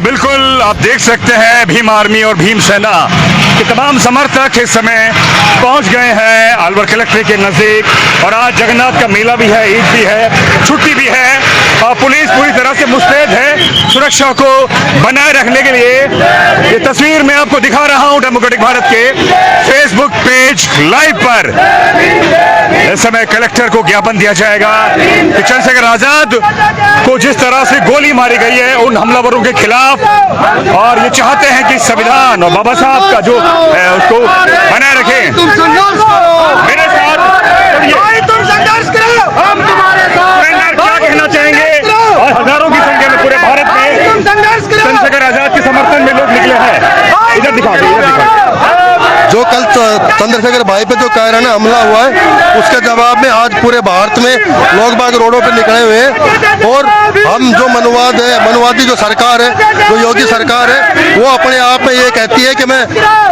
बिल्कुल आप देख सकते हैं भीम आर्मी और भीम सेना के तमाम समर्थक इस समय पहुंच गए हैं अलवर कलेक्ट्रेट के नजदीक। और आज जगन्नाथ का मेला भी है, ईद भी है, छुट्टी भी है और पुलिस पूरी तरह से मुस्तैद है सुरक्षा को बनाए रखने के लिए। ये तस्वीर मैं आपको दिखा रहा हूं डेमोक्रेटिक भारत के फेसबुक पेज लाइव पर। इस समय कलेक्टर को ज्ञापन दिया जाएगा कि चंद्रशेखर आजाद को जिस तरह से गोली मारी गई है उन हमलावरों के खिलाफ, और ये चाहते हैं कि संविधान और बाबा साहब का जो है उसको बनाए रखें। मेरे साथ तुम संघर्ष करो, हम तुम्हारे साथ। क्या कहना चाहेंगे? और हजारों की संख्या में पूरे भारत में चंद्रशेखर आजाद के समर्थन में लोग निकले हैं। इधर दिखा जो कल चंद्रशेखर भाई पे जो कायराना हमला हुआ है उसके जवाब में आज पूरे भारत में लोग बाग रोडों पे निकले हुए हैं। और हम जो मनुवादी जो सरकार है, जो योगी सरकार है, वो अपने आप में ये कहती है कि मैं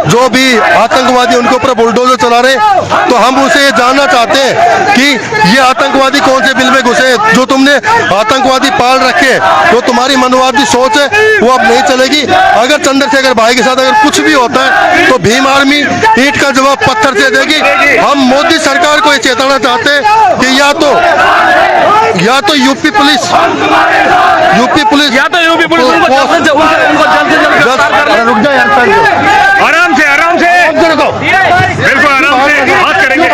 जो भी आतंकवादी उनके ऊपर बुलडोजर चला रहे, तो हम उसे ये जानना चाहते हैं कि ये आतंकवादी कौन से बिल में घुसे जो तुमने आतंकवादी पाल रखे। जो तुम्हारी मनुवादी सोच है वो अब नहीं चलेगी। अगर चंद्रशेखर भाई के साथ अगर कुछ भी होता है तो भीम आर्मी ईंट का जवाब पत्थर से देगी। हम मोदी सरकार को ये चेताना चाहते हैं कि या तो यूपी पुलिस आराम से बिल्कुल आराम से बात करेंगे।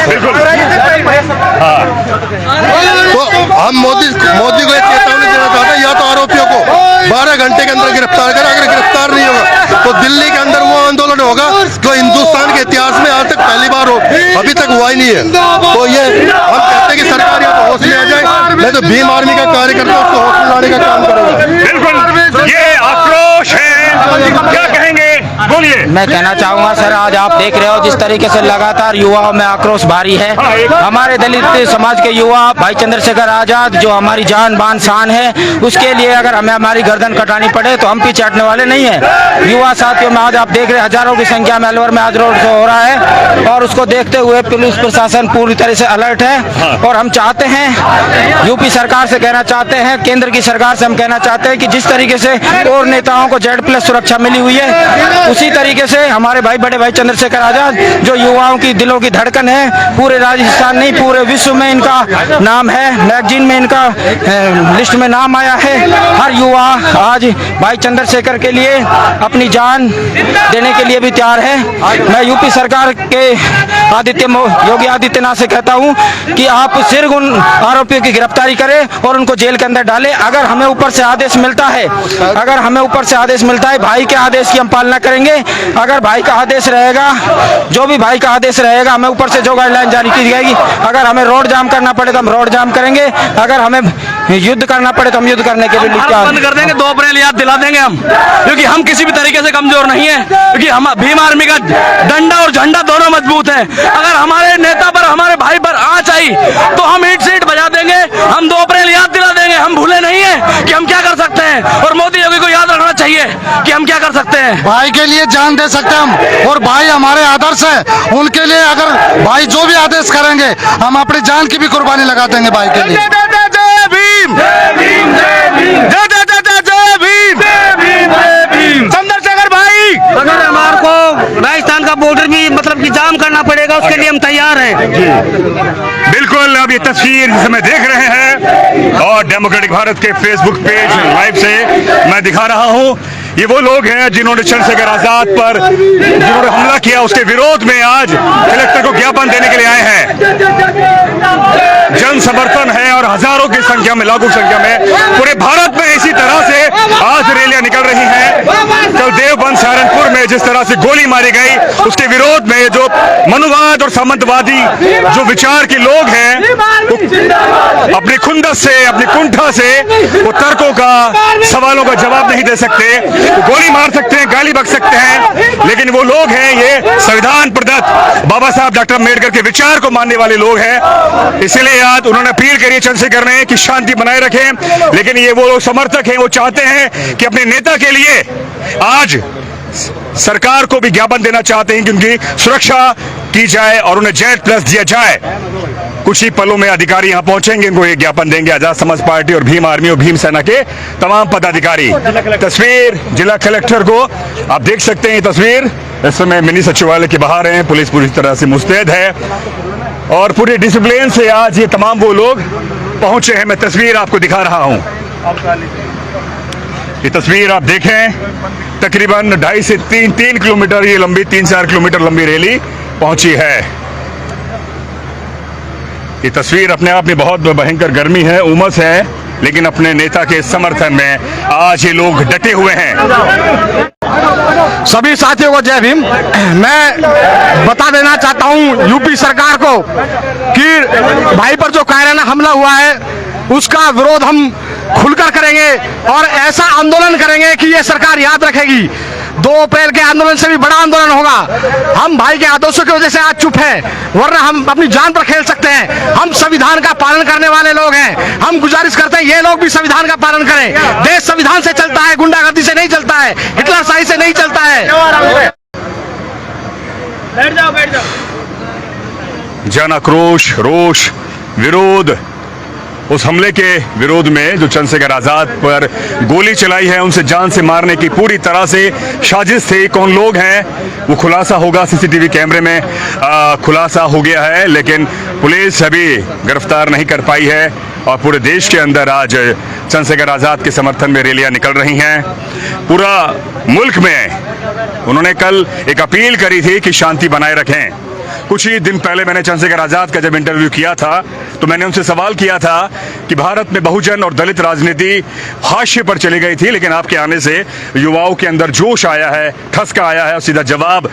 बिल्कुल तो हम मोदी को ये चेतावनी देना चाहते हैं, या तो आरोपियों को 12 घंटे के अंदर गिरफ्तार करें। अगर गिरफ्तार नहीं होगा तो दिल्ली के अंदर वो आंदोलन होगा जो हिंदुस्तान के इतिहास में आज तक पहली बार हो, अभी तक हुआ ही नहीं है। तो ये हम कहते हैं कि सरकार या तो होश में आ जाए, नहीं तो भीम आर्मी का कार्यकर्ता उसको होश में लाने का काम करेगा। बिल्कुल ये आक्रोश है, क्या कहेंगे? बोलिए। मैं कहना चाहूंगा सर, आज आप देख रहे हो जिस तरीके से लगातार युवाओं में आक्रोश भारी है। हमारे दलित समाज के युवा भाई चंद्रशेखर आजाद जो हमारी जान बान शान है, उसके लिए अगर हमें हमारी गर्दन कटानी पड़े तो हम पीछे हटने वाले नहीं है। युवा साथियों में आज आप देख रहे हैं हजारों की संख्या में अलवर में आज रोड शो हो रहा है और उसको देखते हुए पुलिस प्रशासन पूरी तरह से अलर्ट है। और हम चाहते हैं, यूपी सरकार से कहना चाहते हैं, केंद्र की सरकार से हम कहना चाहते हैं कि जिस तरीके से और नेताओं को Z+ सुरक्षा मिली हुई है, उसी तरीके से हमारे भाई बड़े भाई चंद्रशेखर आजाद जो युवाओं की दिलों की धड़कन है, पूरे राजस्थान नहीं पूरे विश्व में इनका नाम है, मैगजीन में इनका लिस्ट में नाम आया है। हर युवा आज भाई चंद्रशेखर के लिए अपनी जान देने के लिए भी तैयार है। मैं यूपी सरकार के योगी आदित्यनाथ से कहता हूं कि आप शीघ्र उन आरोपियों की गिरफ्तारी करें और उनको जेल के अंदर डालें। अगर हमें ऊपर से आदेश मिलता है, भाई के आदेश की हम पालना करेंगे। अगर भाई का आदेश रहेगा, जो भी भाई का आदेश रहेगा, हमें ऊपर से जो गाइडलाइन जारी की जाएगी, अगर हमें रोड जाम करना पड़े तो हम रोड जाम करेंगे, अगर हमें युद्ध करना पड़े तो हम युद्ध करने के लिए बंद कर देंगे। 2 अप्रैल याद दिला देंगे हम, क्योंकि हम किसी भी तरीके से कमजोर नहीं है, क्योंकि हम भीम आर्मी का डंडा और झंडा दोनों मजबूत है। अगर हमारे नेता पर, हमारे भाई पर आंच आई तो हम ईंट से ईंट बजा देंगे। हम 2 अप्रैल याद दिला देंगे। हम भूले नहीं है कि हम क्या कर सकते हैं, और मोदी योगी को याद रखना चाहिए कि हम क्या कर सकते हैं। भाई के लिए जान दे सकते हैं हम, और भाई हमारे आदर्श है, उनके लिए अगर भाई जो भी आदेश करेंगे हम अपनी जान की भी कुर्बानी लगा देंगे भाई के लिए। जय भीम, जय भीम, जय भीम, जय जय जय जय जय भीम, जय भीम, जय भीम। चंद्रशेखर भाई, अगर हमारे को राजस्थान का बॉर्डर भी मतलब कि जाम करना पड़ेगा, उसके लिए हम तैयार हैं। बिल्कुल अब ये तस्वीर जिसे मैं देख रहे हैं और डेमोक्रेटिक भारत के फेसबुक पेज लाइव से मैं दिखा रहा हूं, ये वो लोग हैं जिन्होंने चंद्रशेखर आजाद पर जिन्होंने हमला किया, उसके विरोध में आज कलेक्टर को ज्ञापन देने के लिए आए हैं। जन समर्थन है और हजारों की संख्या में, लाखों संख्या में पूरे भारत में इसी तरह से आज रैलियां निकल रही हैं। कल देवबंद सहारनपुर में जिस तरह से गोली मारी गई, उसके विरोध में जो मनुवाद और सामंतवादी जो विचार के लोग हैं, अपनी खुंदस से, अपनी कुंठा से वो तर्कों का, सवालों का जवाब नहीं दे सकते, वो गोली मार सकते हैं, गाली बक सकते हैं, लेकिन वो लोग हैं, ये संविधान प्रदत्त बाबा साहब डॉक्टर अम्बेडकर के विचार को मानने वाले लोग हैं। इसलिए आज उन्होंने अपील करी चंद्रशेखर ने कि शांति बनाए रखें, लेकिन ये वो लोग समर्थक हैं, वो चाहते हैं कि अपने नेता के लिए आज सरकार को भी ज्ञापन देना चाहते हैं कि उनकी सुरक्षा की जाए और उन्हें Z+ दिया जाए। कुछ ही पलों में अधिकारी यहाँ पहुंचेंगे, इनको एक ज्ञापन देंगे। आजाद समाज पार्टी और भीम आर्मी और भीम सेना के तमाम पदाधिकारी। तस्वीर जिला कलेक्टर को आप देख सकते हैं। ये तस्वीर इस समय मिनी सचिवालय के बाहर है। पुलिस पूरी तरह से मुस्तैद है और पूरे डिसिप्लिन से आज ये तमाम वो लोग पहुंचे हैं। मैं तस्वीर आपको दिखा रहा हूं। ये तस्वीर आप देखें, तकरीबन 2.5 से 3 किलोमीटर ये लंबी, 3-4 किलोमीटर लंबी रैली पहुंची है। ये तस्वीर अपने आप में बहुत भयंकर गर्मी है, उमस है, लेकिन अपने नेता के समर्थन में आज ये लोग डटे हुए हैं। सभी साथियों को जय भीम। मैं बता देना चाहता हूं यूपी सरकार को कि भाई पर जो कायराना हमला हुआ है उसका विरोध हम खुलकर करेंगे और ऐसा आंदोलन करेंगे कि ये सरकार याद रखेगी। 2 अप्रैल के आंदोलन से भी बड़ा आंदोलन होगा। हम भाई के आदेशों की वजह से आज चुप हैं, वरना हम अपनी जान पर खेल सकते हैं। हम संविधान का पालन करने वाले लोग हैं। हम गुजारिश करते हैं ये लोग भी संविधान का पालन करें। देश संविधान से चलता है, गुंडागर्दी से नहीं चलता है, हिटलरशाही से नहीं चलता है। बैठ जाओ। जन आक्रोश, रोष, विरोध, उस हमले के विरोध में जो चंद्रशेखर आजाद पर गोली चलाई है, उनसे जान से मारने की पूरी तरह से साजिश थी। कौन लोग हैं वो खुलासा होगा, सीसीटीवी कैमरे में खुलासा हो गया है, लेकिन पुलिस अभी गिरफ्तार नहीं कर पाई है। और पूरे देश के अंदर आज चंद्रशेखर आजाद के समर्थन में रैलियां निकल रही हैं। पूरा मुल्क में उन्होंने कल एक अपील करी थी कि शांति बनाए रखें। कुछ ही दिन पहले मैंने चंद्रशेखर आजाद का जब इंटरव्यू किया था तो मैंने उनसे सवाल किया था कि भारत में बहुजन और दलित राजनीति हाशिए पर चली गई थी, लेकिन आपके आने से युवाओं के अंदर जोश आया है, ठसका आया है और सीधा जवाब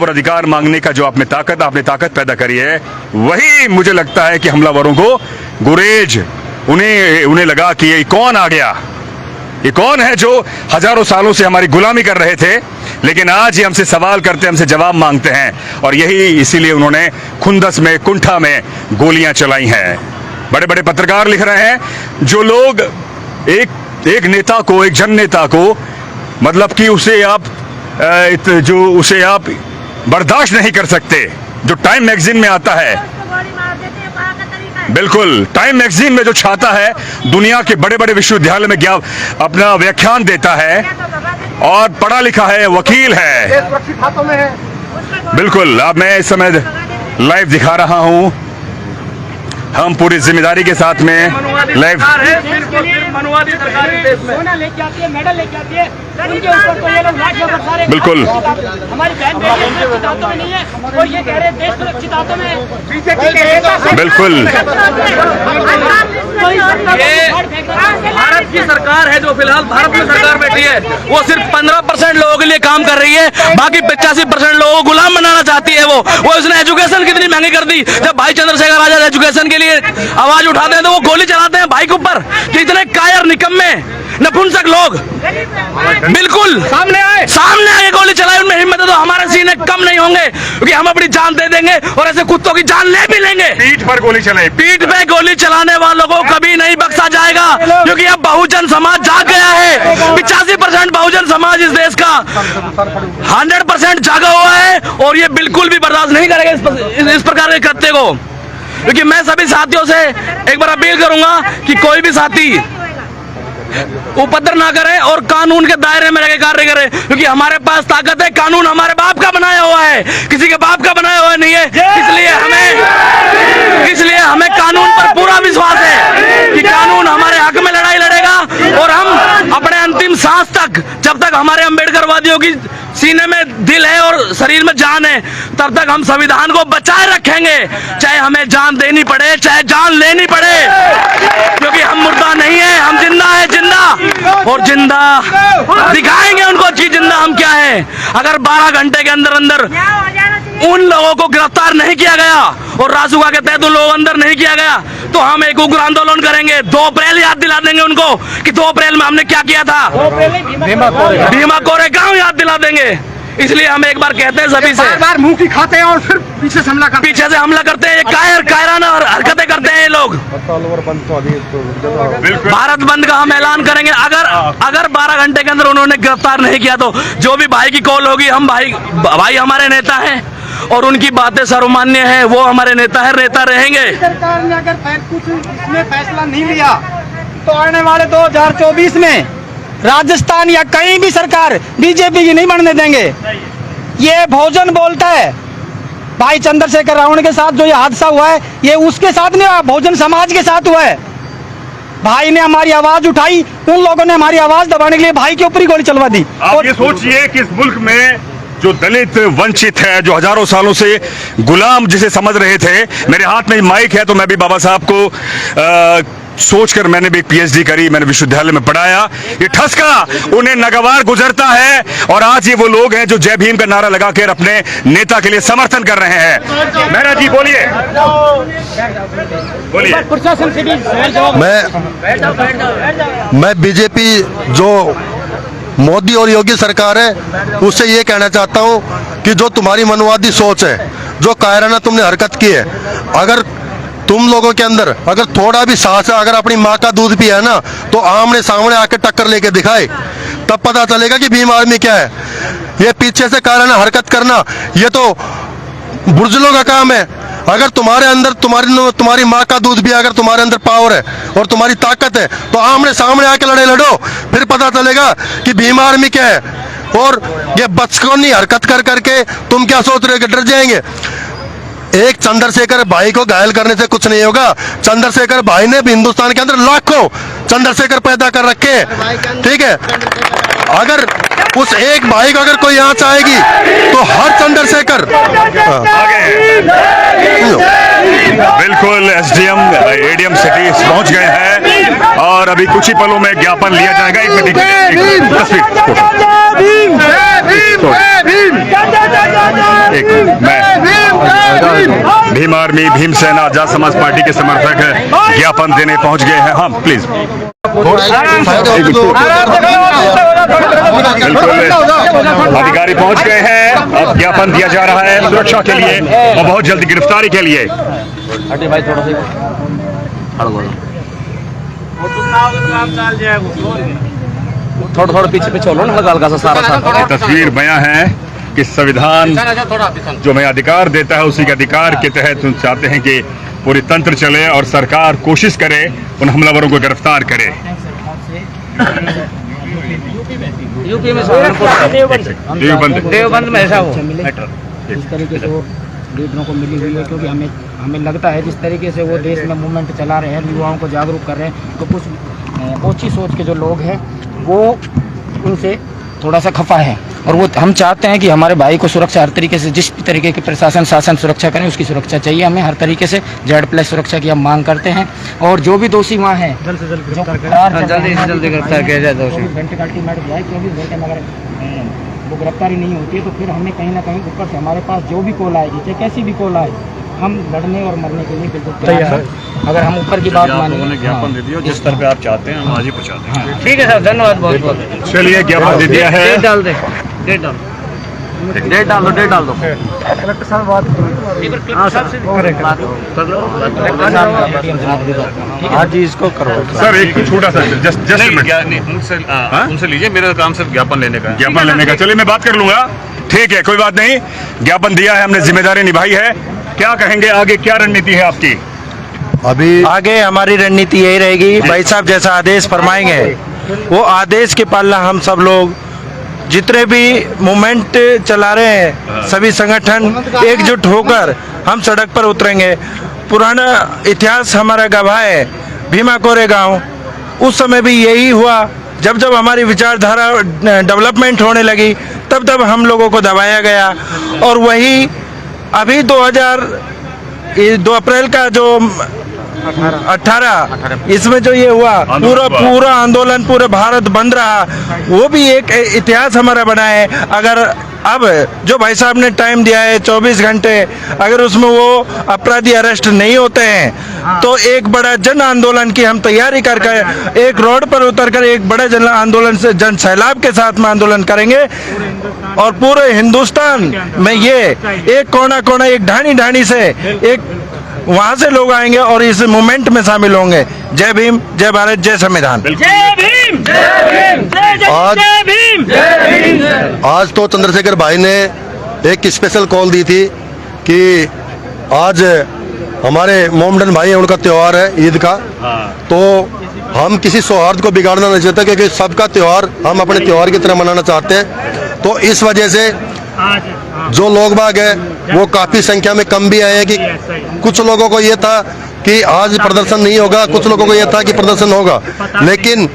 और अधिकार मांगने का जो आपने ताकत पैदा करी है, वही मुझे लगता है कि हमलावरों को गुरेज उन्हें लगा कि ये कौन आ गया, ये कौन है जो हजारों सालों से हमारी गुलामी कर रहे थे, लेकिन आज ये हमसे सवाल करते, हमसे जवाब मांगते हैं। और यही इसीलिए उन्होंने खुंदस में, कुंठा में गोलियां चलाई हैं। बड़े बड़े पत्रकार लिख रहे हैं, जो लोग एक नेता को, एक जन नेता को, मतलब कि उसे आप बर्दाश्त नहीं कर सकते, जो टाइम मैगजीन में आता है, बिल्कुल टाइम मैगजीन में जो छाता है, दुनिया के बड़े बड़े विश्वविद्यालय में अपना व्याख्यान देता है और पढ़ा लिखा है, वकील है। बिल्कुल, अब मैं इस समय लाइव दिखा रहा हूं। हम पूरी जिम्मेदारी के साथ में लाइव बिल्कुल बिल्कुल भारत की सरकार है जो फिलहाल भारत में सरकार बैठी है, वो सिर्फ 15% लोगों के लिए काम कर रही है, बाकी 85% लोगों को गुलाम बनाना चाहती है। वो इसने एजुकेशन कितनी महंगी कर दी। जब भाई चंद्रशेखर आजाद एजुकेशन के लिए आवाज उठाते हैं तो वो गोली चलाते हैं भाई के ऊपर। कि इतने कायर, निकम्मे, नपुंसक लोग बिल्कुल सामने आए गोली चलाए, उनमें हिम्मत है तो हमारे सीने कम नहीं होंगे, क्योंकि हम अपनी जान दे देंगे और ऐसे कुत्तों की जान ले भी लेंगे। पीठ पर गोली चलाई, पीठ पे गोली चलाने वालों को कभी नहीं बख्शा जाएगा, क्योंकि अब बहुजन समाज जाग गया है। 85% बहुजन समाज इस देश का 100% जागा हुआ है और ये बिल्कुल भी बर्दाश्त नहीं करेगा इस प्रकार के कृत्य को। क्योंकि मैं सभी साथियों से एक बार अपील करूंगा कि कोई भी साथी उपद्रव ना करे और कानून के दायरे में रहकर कार्य करे, क्योंकि हमारे पास ताकत है। कानून हमारे बाप का बनाया हुआ है, किसी के बाप का बनाया हुआ नहीं है। इसलिए हमें कानून पर पूरा विश्वास है कि कानून हमारे हक में लड़ाई लड़ेगा और हम अपने अंतिम सांस तक, जब तक हमारे अम्बेडकरवादियों की सीने में दिल है और शरीर में जान है, तब तक हम संविधान को बचाए रखेंगे, चाहे हमें जान देनी पड़े, चाहे जान लेनी पड़े, क्योंकि हम मुर्दा नहीं है, हम जिंदा है, जिंदा और जिंदा दिखाएंगे उनको कि जिंदा हम क्या है। अगर 12 घंटे के अंदर अंदर उन लोगों को गिरफ्तार नहीं किया गया और रासुका के तहत उन लोगों अंदर नहीं किया गया तो हम एक उग्र आंदोलन करेंगे। 2 अप्रैल याद दिला देंगे उनको कि 2 अप्रैल में हमने क्या किया था। भीमा कोरेगांव याद दिला देंगे। इसलिए हम एक बार कहते हैं सभी से, बार मुंह की खाते हैं और फिर पीछे से हमला करते हैं। ये कायराना और हरकतें करते हैं ये लोग। भारत बंद का हम ऐलान करेंगे। अगर 12 घंटे के अंदर उन्होंने गिरफ्तार नहीं किया तो जो भी भाई की कॉल होगी, हम भाई हमारे नेता हैं और उनकी बातें सर्वमान्य है, वो हमारे नेता है, नेता रहेंगे। सरकार ने अगर कुछ इसमें फैसला नहीं लिया तो आने वाले 2024 में राजस्थान या कहीं भी सरकार बीजेपी की नहीं बनने देंगे। ये बहुजन बोलता है, भाई चंद्रशेखर रावण के साथ जो ये हादसा हुआ है ये उसके साथ नहीं हुआ, बहुजन समाज के साथ हुआ है। भाई ने हमारी आवाज उठाई, उन लोगों ने हमारी आवाज दबाने के लिए भाई के ऊपर ही गोली चलवा दी। आप ये सोचिए कि इस मुल्क में जो दलित वंचित है, जो हजारों सालों से गुलाम जिसे समझ रहे थे, मेरे हाथ में माइक है तो मैं भी बाबा साहब को सोचकर मैंने भी एक पीएचडी करी, मैंने विश्वविद्यालय में पढ़ाया। ये ठसका उन्हें नागवार गुजरता है और आज ये वो लोग हैं जो जय भीम का नारा लगाकर अपने नेता के लिए समर्थन कर रहे हैं। मेहरा जी बोलिए, बोलिए। प्रशासन से भी मैं बीजेपी जो मोदी और योगी सरकार है उससे ये कहना चाहता हूँ कि जो तुम्हारी मनवादी सोच है, जो कायराना तुमने हरकत की है, अगर तुम लोगों के अंदर अगर थोड़ा भी साहस है, अगर अपनी माँ का दूध पिया है ना तो आमने सामने आके टक्कर लेके दिखाए, तब पता चलेगा कि भीम आर्मी क्या है। ये पीछे से कायराना हरकत करना ये तो बुर्जलों का काम है। अगर तुम्हारे अंदर तुम्हारी माँ का दूध भी, अगर तुम्हारे अंदर पावर है और तुम्हारी ताकत है तो आमने सामने आके लड़ो, फिर पता चलेगा कि भीम आर्मी क्या है। और ये बचकानी हरकत कर करके तुम क्या सोच रहे हो कि डर जाएंगे? एक चंद्रशेखर भाई को घायल करने से कुछ नहीं होगा। चंद्रशेखर भाई ने भी हिंदुस्तान के अंदर लाखों चंद्रशेखर पैदा कर रखे हैं, ठीक है। अगर उस एक भाई को अगर कोई यहाँ चाहेगी तो हर चंद्रशेखर बिल्कुल एसडीएम एडीएम सिटी पहुंच गए हैं और अभी कुछ ही पलों में ज्ञापन लिया जाएगा। एक मिनट मैं भीम आर्मी, भीम सेना, आजाद समाज पार्टी के समर्थक ज्ञापन देने पहुंच गए हैं। हाँ प्लीज, अधिकारी पहुंच गए हैं, अब ज्ञापन दिया जा रहा है सुरक्षा के लिए और बहुत जल्दी गिरफ्तारी के लिए। थोड़ा पीछे चलो ना, हल्का सा सारा तस्वीर बयां है कि संविधान जो हमें अधिकार देता है उसी के अधिकार के तहत हम चाहते हैं कि पूरी तंत्र चले और सरकार कोशिश करे उन हमलावरों को गिरफ्तार करे। यूपी में देवबंद में ऐसा हो इस तरीके से वो लीडरों को मिली हुई है, क्योंकि हमें लगता है जिस तरीके से वो देश में मूवमेंट चला रहे हैं, युवाओं को जागरूक कर रहे हैं, तो कुछ ओछी सोच के जो लोग हैं वो उनसे थोड़ा सा खफा है और वो हम चाहते हैं कि हमारे भाई को सुरक्षा हर तरीके से, जिस भी तरीके की प्रशासन शासन सुरक्षा करें उसकी सुरक्षा चाहिए हमें हर तरीके से। Z+ सुरक्षा की हम मांग करते हैं और जो भी दोषी वहाँ हैं जल्द से जल्द गिरफ्तार किया जाए। दोषी घंटे का अल्टीमेट दिया है, 24 घंटे में अगर वो गिरफ्तारी नहीं होती है तो फिर हमें कहीं ना कहीं ऊपर से हमारे पास जो भी कॉल आएगी, चाहे कैसी भी कॉल आए, हम लड़ने और मरने के लिए बिल्कुल तैयार हैं। अगर हम ऊपर की बात मानेंगे, ज्ञापन दे दिया जिस स्तर पे आप चाहते हैं हम आज ही पहुंचाते हैं। ठीक है सर, धन्यवाद बहुत बहुत। चलिए ज्ञापन दे दिया है। डेट डाल दो। कलेक्टर साहब बात आज ही इसको करो सर, एक छोटा सा जस्ट उनसे लीजिए, मेरा काम सिर्फ ज्ञापन लेने का है। ज्ञापन लेने का। चलिए मैं बात कर लूंगा, ठीक है, कोई बात नहीं। ज्ञापन दिया है, हमने जिम्मेदारी निभाई है। क्या कहेंगे आगे, क्या रणनीति है आपकी? अभी आगे हमारी रणनीति यही रहेगी, भाई साहब जैसा आदेश फरमाएंगे वो आदेश की पालना हम सब लोग, जितने भी मूवमेंट चला रहे हैं सभी संगठन एकजुट होकर हम सड़क पर उतरेंगे। पुराना इतिहास हमारा गवाह है, भीमा कोरेगांव उस समय भी यही हुआ। जब जब हमारी विचारधारा डेवलपमेंट होने लगी तब हम लोगों को दबाया गया और वही अभी 2 अप्रैल का जो 18 इसमें जो ये हुआ पूरा आंदोलन पूरे भारत बंद रहा, वो भी एक इतिहास हमारा बना है। अगर अब जो भाई साहब ने टाइम दिया है 24 घंटे, अगर उसमें वो अपराधी अरेस्ट नहीं होते हैं तो एक बड़ा जन आंदोलन की हम तैयारी करके एक रोड पर उतरकर एक बड़ा जन आंदोलन से जन सैलाब के साथ में आंदोलन करेंगे और पूरे हिंदुस्तान में ये एक कोना कोना एक ढाणी से एक वहां से लोग आएंगे और इस मूवमेंट में शामिल होंगे। जय भीम, जय भारत, जय संविधान। आज तो चंद्रशेखर भाई ने एक स्पेशल कॉल दी थी कि आज हमारे मोमडन भाई हैं, उनका त्यौहार है ईद का। तो हम किसी सौहार्द को बिगाड़ना नहीं चाहते, क्योंकि सबका त्यौहार हम अपने त्यौहार की तरह मनाना चाहते हैं। तो इस वजह से जो लोग बाग है वो काफ़ी संख्या में कम भी आए हैं। कि कुछ लोगों को ये था कि आज प्रदर्शन नहीं होगा, कुछ लोगों को ये था कि प्रदर्शन होगा, लेकिन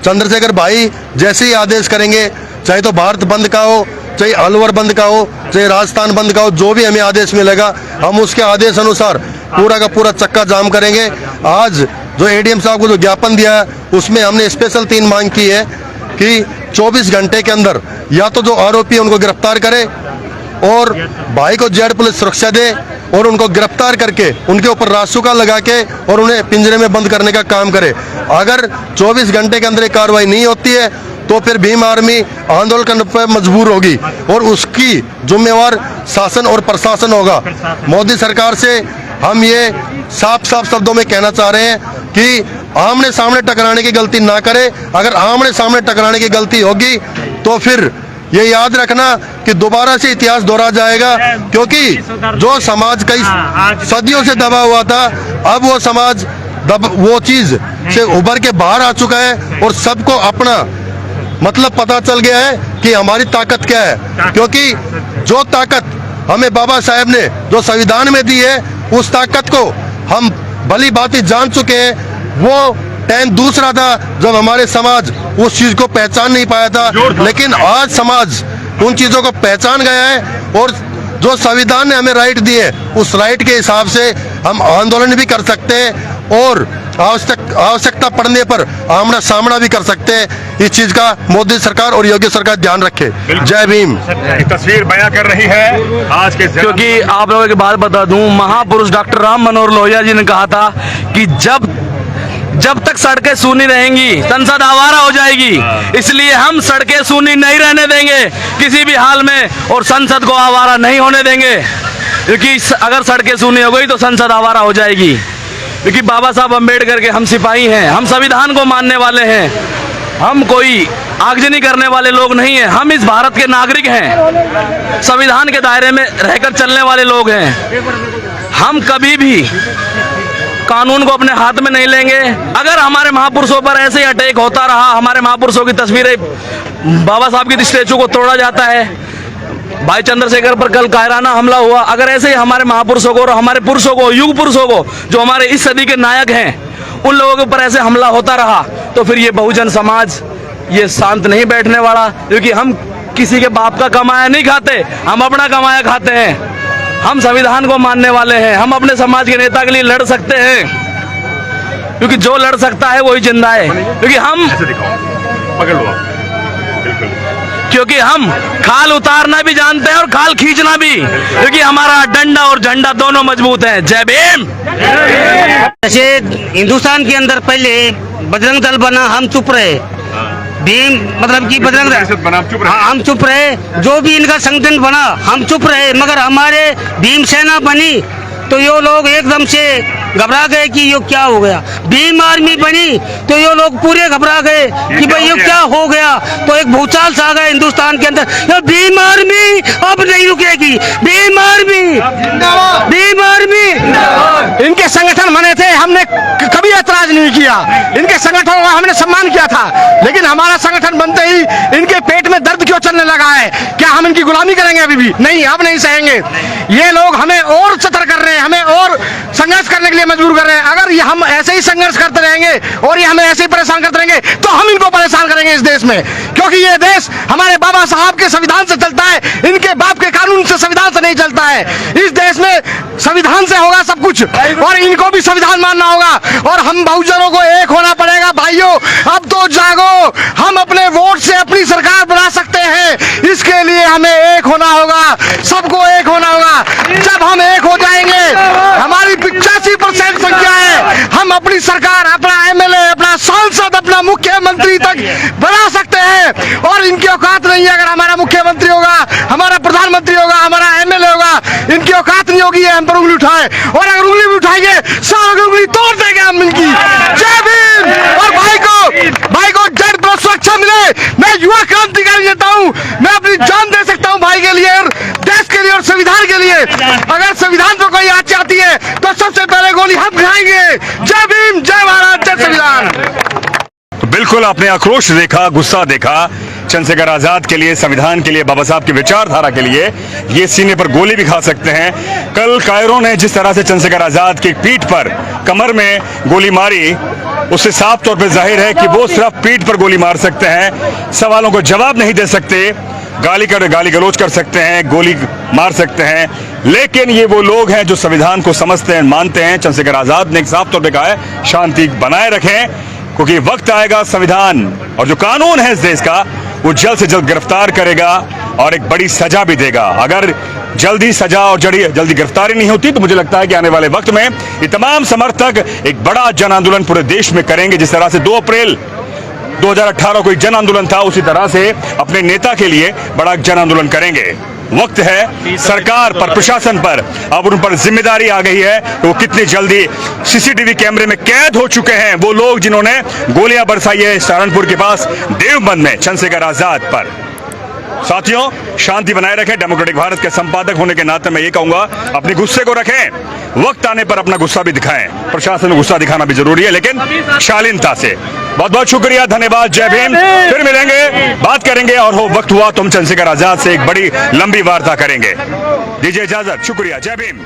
चंद्रशेखर भाई जैसे ही आदेश करेंगे, चाहे तो भारत बंद का हो, चाहे अलवर बंद का हो, चाहे राजस्थान बंद का हो, जो भी हमें आदेश मिलेगा हम उसके आदेश अनुसार पूरा का पूरा चक्का जाम करेंगे। आज जो एडीएम साहब को जो ज्ञापन दिया है उसमें हमने स्पेशल 3 मांग की है कि 24 घंटे के अंदर या तो जो आरोपी है उनको गिरफ्तार करे और भाई को जेड पुलिस सुरक्षा दे और उनको गिरफ्तार करके उनके ऊपर रासुका लगा के और उन्हें पिंजरे में बंद करने का काम करे। अगर 24 घंटे के अंदर ये कार्रवाई नहीं होती है तो फिर भीम आर्मी आंदोलन करने पर मजबूर होगी और उसकी जिम्मेवार शासन और प्रशासन होगा। मोदी सरकार से हम ये साफ साफ शब्दों में कहना चाह रहे हैं कि आमने सामने टकराने की गलती ना करे। अगर आमने सामने टकराने की गलती होगी तो फिर ये याद रखना कि दोबारा से इतिहास दोहरा जाएगा, क्योंकि जो समाज कई सदियों से दबा हुआ था अब वो समाज वो चीज से उभर के बाहर आ चुका है और सबको अपना मतलब पता चल गया है कि हमारी ताकत क्या है। क्योंकि जो ताकत हमें बाबा साहेब ने जो संविधान में दी है उस ताकत को हम भली भांति जान चुके हैं। वो टाइम दूसरा था जब हमारे समाज उस चीज को पहचान नहीं पाया था, लेकिन आज समाज उन चीजों को पहचान गया है और जो संविधान ने हमें राइट दिए उस राइट के हिसाब से हम आंदोलन भी कर सकते हैं और आवश्यकता पड़ने पर आमना सामना भी कर सकते हैं। इस चीज का मोदी सरकार और योगी सरकार ध्यान रखे। जय भीम। तस्वीर बयां कर रही है आज के, क्योंकि आप लोगों की बात बता दूं, महापुरुष डॉक्टर राम मनोहर लोहिया जी ने कहा था कि जब तक सड़कें सूनी रहेंगी संसद आवारा हो जाएगी। इसलिए हम सड़कें सूनी नहीं रहने देंगे किसी भी हाल में और संसद को आवारा नहीं होने देंगे, क्योंकि अगर सड़कें सूनी हो गई तो संसद आवारा हो जाएगी। क्योंकि बाबा साहब अम्बेडकर के हम सिपाही हैं, हम संविधान को मानने वाले हैं, हम कोई आगजनी करने वाले लोग नहीं हैं। हम इस भारत के नागरिक हैं, संविधान के दायरे में रहकर चलने वाले लोग हैं। हम कभी भी कानून को अपने हाथ में नहीं लेंगे। अगर हमारे महापुरुषों पर ऐसे ही अटैक होता रहा, हमारे महापुरुषों की तस्वीरें, बाबा साहब की स्टैचू को तोड़ा जाता है, भाई चंद्रशेखर पर कल कायराना हमला हुआ, अगर ऐसे ही हमारे महापुरुषों को और हमारे पुरुषों को, युग पुरुषों को, जो हमारे इस सदी के नायक हैं, उन लोगों के ऊपर ऐसे हमला होता रहा तो फिर ये बहुजन समाज ये शांत नहीं बैठने वाला। क्योंकि हम किसी के बाप का कमाया नहीं खाते, हम अपना कमाया खाते हैं। हम संविधान को मानने वाले हैं, हम अपने समाज के नेता के लिए लड़ सकते हैं, क्योंकि जो लड़ सकता है वही जिंदा है। क्योंकि हम खाल उतारना भी जानते हैं और खाल खींचना भी, क्योंकि हमारा डंडा और झंडा दोनों मजबूत हैं। जय भीम। जैसे हिंदुस्तान के अंदर पहले बजरंग दल बना, हम चुप रहे। भीम मतलब कि बजरंग दल, हम चुप रहे। जो भी इनका संगठन बना हम चुप रहे, मगर हमारे भीम सेना बनी तो ये लोग एकदम से घबरा गए कि ये क्या हो गया। भीम आर्मी बनी तो ये लोग पूरे घबरा गए कि भाई ये क्या हो गया। तो एक भूचाल सा आ गया हिंदुस्तान के अंदर, ये भीम आर्मी अब नहीं रुकेगी। Bhim army, Bhim army. इनके संगठन बने थे, हमने कभी ऐतराज नहीं किया, इनके संगठनों का हमने सम्मान किया था, लेकिन हमारा संगठन बनते ही इनके पेट में दर्द क्यों चलने लगा है? क्या हम इनकी गुलामी करेंगे? अभी भी नहीं, अब नहीं सहेंगे। ये लोग हमें और सतर कर रहे हैं, हमें और संघर्ष करने के लिए मजबूर कर रहे हैं। अगर ये हम ऐसे ही संघर्ष करते रहेंगे और ये हमें ऐसे ही परेशान करते रहेंगे तो हम इनको परेशान करेंगे इस देश में, क्योंकि ये देश हमारे बाबा साहब के संविधान से चलता है, इनके बाप के कानून से, संविधान से नहीं चलता है। इस देश में संविधान से होगा सब कुछ और इनको भी संविधान मानना होगा और हम बहुजनों को एक होना पड़ेगा। भाइयों अब तो जागो, हम अपने वोट से अपनी सरकार बना सकते हैं, इसके लिए हमें एक होना होगा, सबको एक होना होगा। जब हम एक हो जाएंगे, हमारी 85% संख्या है, हम अपनी सरकार, अपना एमएलए, अपना सांसद, अपना मुख्यमंत्री तक बना सकते हैं। और इनकी औकात नहीं है, अगर हमारा मुख्यमंत्री होगा, हमारा प्रधानमंत्री होगा, हमारा एमएलए होगा, इनकी औकात नहीं होगी हम पर उंगली उठाए, और अगर उंगली भी उठाएंगे सारी उंगली तोड़ देंगे हम इनकी। जय भीम। और भाई को जड़ पर सुरक्षा मिले। मैं युवा क्रांतिकारी नेता हूँ, मैं अपनी जान दे सकता हूँ भाई के लिए और देश के लिए और संविधान के लिए। अगर संविधान पर कोई आँच आती है तो सबसे पहले गोली हम खाएंगे। जय भीम, जय भारत, जय संविधान। तो बिल्कुल आपने आक्रोश देखा, गुस्सा देखा चंद्रशेखर आजाद के लिए, संविधान के लिए, बाबा साहब की विचारधारा के लिए ये सीने पर गोली भी खा सकते हैं। कल कायरों ने जिस तरह से चंद्रशेखर आजाद की पीठ पर, कमर में गोली मारी, उससे साफ तौर पर जाहिर है कि वो सिर्फ पीठ पर गोली मार सकते हैं, सवालों को जवाब नहीं दे सकते, गाली गलौज कर सकते हैं, गोली मार सकते हैं। लेकिन ये वो लोग हैं जो संविधान को समझते हैं, मानते हैं। चंद्रशेखर आजाद ने साफ तौर पर कहा है शांति बनाए रखें, क्योंकि वक्त आएगा संविधान और जो कानून है इस देश का वो जल्द से जल्द गिरफ्तार करेगा और एक बड़ी सजा भी देगा। अगर जल्दी सजा और जल्दी गिरफ्तारी नहीं होती तो मुझे लगता है कि आने वाले वक्त में ये तमाम समर्थक एक बड़ा जन आंदोलन पूरे देश में करेंगे। जिस तरह से 2 अप्रैल 2018 को एक जन आंदोलन था, उसी तरह से अपने नेता के लिए बड़ा जन आंदोलन करेंगे। वक्त है सरकार पर, प्रशासन पर, अब उन पर जिम्मेदारी आ गई है कि वो कितनी जल्दी सीसीटीवी कैमरे में कैद हो चुके हैं वो लोग जिन्होंने गोलियां बरसाई है सहारनपुर के पास देवबंद में चंद्रशेखर आजाद पर। साथियों, शांति बनाए रखें। डेमोक्रेटिक भारत के संपादक होने के नाते मैं ये कहूंगा, अपने गुस्से को रखें, वक्त आने पर अपना गुस्सा भी दिखाएं। प्रशासन में गुस्सा दिखाना भी जरूरी है, लेकिन शालीनता से। बहुत बहुत शुक्रिया, धन्यवाद, जय भीम। फिर मिलेंगे, बात करेंगे और हो वक्त हुआ तो हम चंद्रशेखर आजाद से एक बड़ी लंबी वार्ता करेंगे। दीजिए इजाजत, शुक्रिया, जय भीम।